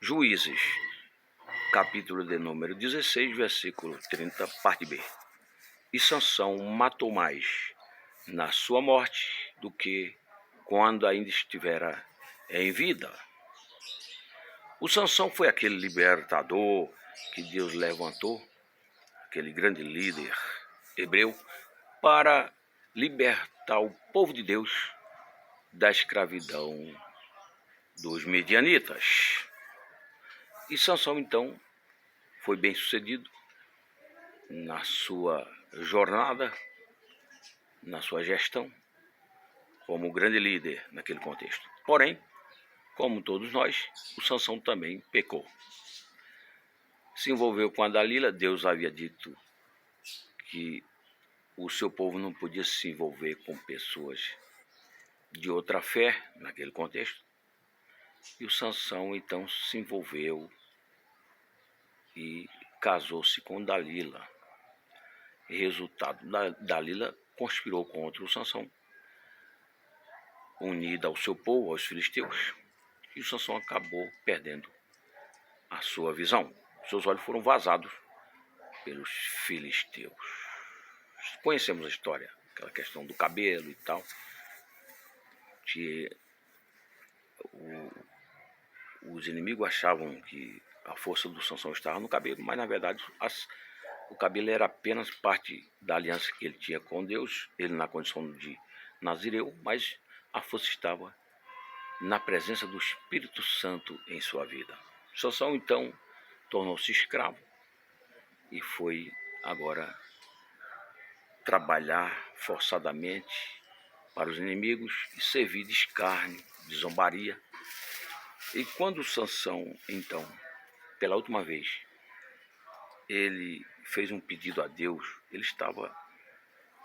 Juízes, capítulo de número 16, versículo 30, parte B. E Sansão matou mais na sua morte do que quando ainda estivera em vida. O Sansão foi aquele libertador que Deus levantou, aquele grande líder hebreu, para libertar o povo de Deus da escravidão dos medianitas. E Sansão, então, foi bem sucedido na sua jornada, na sua gestão, como grande líder naquele contexto. Porém, como todos nós, o Sansão também pecou. Se envolveu com a Dalila. Deus havia dito que o seu povo não podia se envolver com pessoas de outra fé naquele contexto. E o Sansão então se envolveu e casou-se com Dalila. E resultado, Dalila conspirou contra o Sansão, unida ao seu povo, aos filisteus, e o Sansão acabou perdendo a sua visão. Seus olhos foram vazados pelos filisteus. Conhecemos a história, aquela questão do cabelo e tal, que os inimigos achavam que a força do Sansão estava no cabelo, mas na verdade o cabelo era apenas parte da aliança que ele tinha com Deus, ele na condição de nazireu, mas a força estava na presença do Espírito Santo em sua vida. Sansão então tornou-se escravo e foi agora trabalhar forçadamente para os inimigos e servir de escárnio, de zombaria. E quando Sansão, então, pela última vez, ele fez um pedido a Deus, ele estava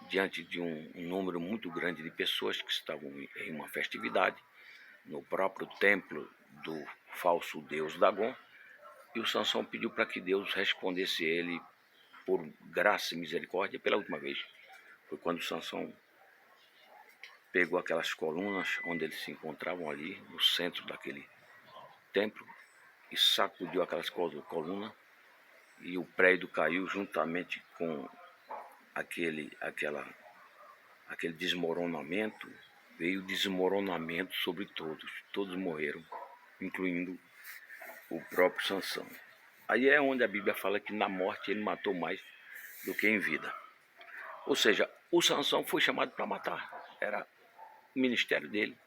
diante de um número muito grande de pessoas que estavam em uma festividade, no próprio templo do falso deus Dagon, e o Sansão pediu para que Deus respondesse a ele por graça e misericórdia pela última vez. Foi quando Sansão pegou aquelas colunas onde eles se encontravam ali no centro daquele templo e sacudiu aquelas colunas, e o prédio caiu juntamente com aquele desmoronamento. Veio desmoronamento sobre todos morreram, incluindo o próprio Sansão. Aí é onde a Bíblia fala que na morte ele matou mais do que em vida. Ou seja, o Sansão foi chamado para matar. Era o ministério dele,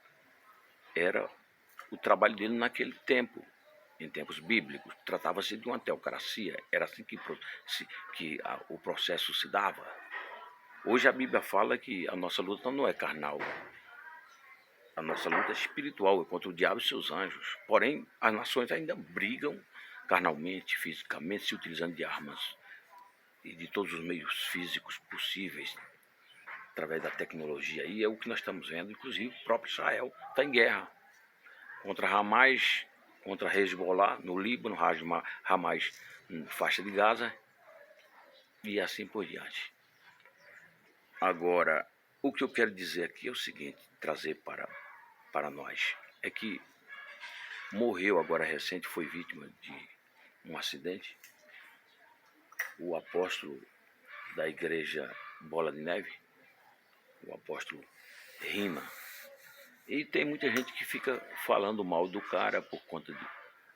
era o trabalho dele naquele tempo. Em tempos bíblicos, tratava-se de uma teocracia, era assim que o processo se dava. Hoje a Bíblia fala que a nossa luta não é carnal, a nossa luta é espiritual, é contra o diabo e seus anjos. Porém, as nações ainda brigam carnalmente, fisicamente, se utilizando de armas e de todos os meios físicos possíveis, através da tecnologia. E é o que nós estamos vendo, inclusive o próprio Israel está em guerra contra Hamas, contra Hezbollah no Líbano, Hamas na faixa de Gaza e assim por diante. Agora, o que eu quero dizer aqui é o seguinte, trazer para nós, é que morreu agora recente, foi vítima de um acidente, o apóstolo da igreja Bola de Neve, o apóstolo Rima. E tem muita gente que fica falando mal do cara por conta de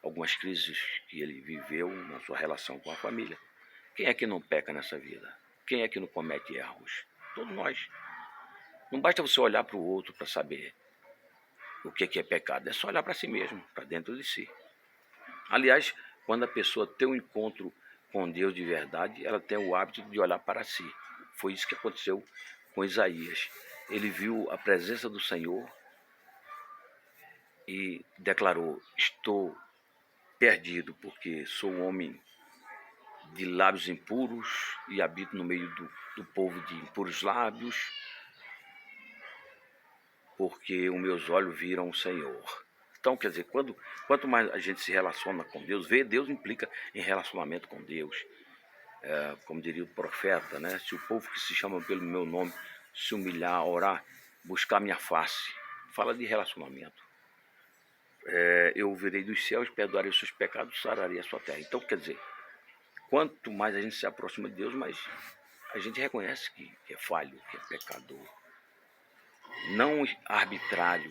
algumas crises que ele viveu na sua relação com a família. Quem é que não peca nessa vida? Quem é que não comete erros? Todos nós. Não basta você olhar para o outro para saber o que é pecado. É só olhar para si mesmo, para dentro de si. Aliás, quando a pessoa tem um encontro com Deus de verdade, ela tem o hábito de olhar para si. Foi isso que aconteceu com Isaías. Ele viu a presença do Senhor e declarou: estou perdido, porque sou um homem de lábios impuros e habito no meio do povo de impuros lábios, porque os meus olhos viram o Senhor. Então, quer dizer, quanto mais a gente se relaciona com Deus, ver Deus implica em relacionamento com Deus. Como diria o profeta, né? Se o povo que se chama pelo meu nome se humilhar, orar, buscar minha face, fala de relacionamento. eu virei dos céus, perdoarei os seus pecados, sararei a sua terra. Então, quer dizer, quanto mais a gente se aproxima de Deus, mais a gente reconhece que é falho, que é pecador. Não arbitrário,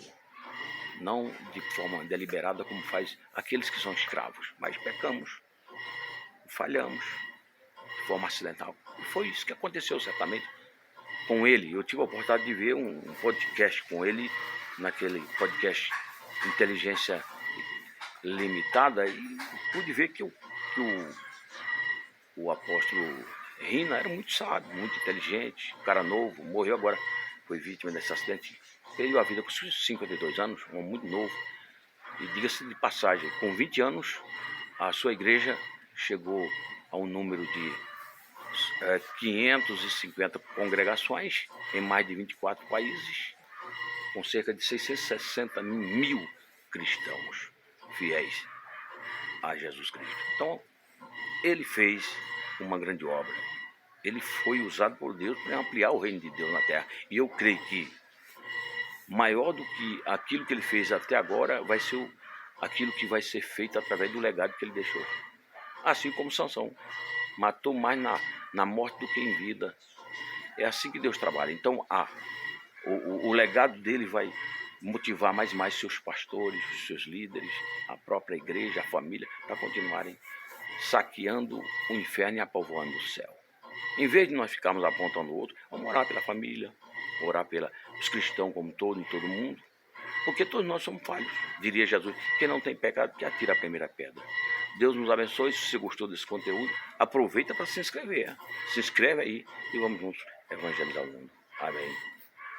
não de forma deliberada como faz aqueles que são escravos, mas pecamos, falhamos de forma acidental. E foi isso que aconteceu certamente com ele. Eu tive a oportunidade de ver um podcast com ele, naquele podcast Inteligência Limitada, e pude ver que o apóstolo Rina era muito sábio, muito inteligente, um cara novo, morreu agora, foi vítima desse acidente, perdeu a vida com 52 anos, um homem muito novo. E diga-se de passagem, com 20 anos, a sua igreja chegou a um número de 550 congregações em mais de 24 países, com cerca de 660 mil cristãos fiéis a Jesus Cristo. Então, ele fez uma grande obra. Ele foi usado por Deus para ampliar o reino de Deus na terra. E eu creio que maior do que aquilo que ele fez até agora vai ser aquilo que vai ser feito através do legado que ele deixou. Assim como Sansão matou mais na morte do que em vida. É assim que Deus trabalha. Então, o legado dele vai motivar mais seus pastores, seus líderes, a própria igreja, a família, para continuarem saqueando o inferno e apovoando o céu. Em vez de nós ficarmos apontando o outro, vamos orar pela família, orar pelos cristãos como todo, em todo mundo, porque todos nós somos falhos. Diria Jesus, quem não tem pecado, que atira a primeira pedra. Deus nos abençoe. Se você gostou desse conteúdo, aproveita para se inscrever. Se inscreve aí e vamos juntos evangelizar o mundo. Amém.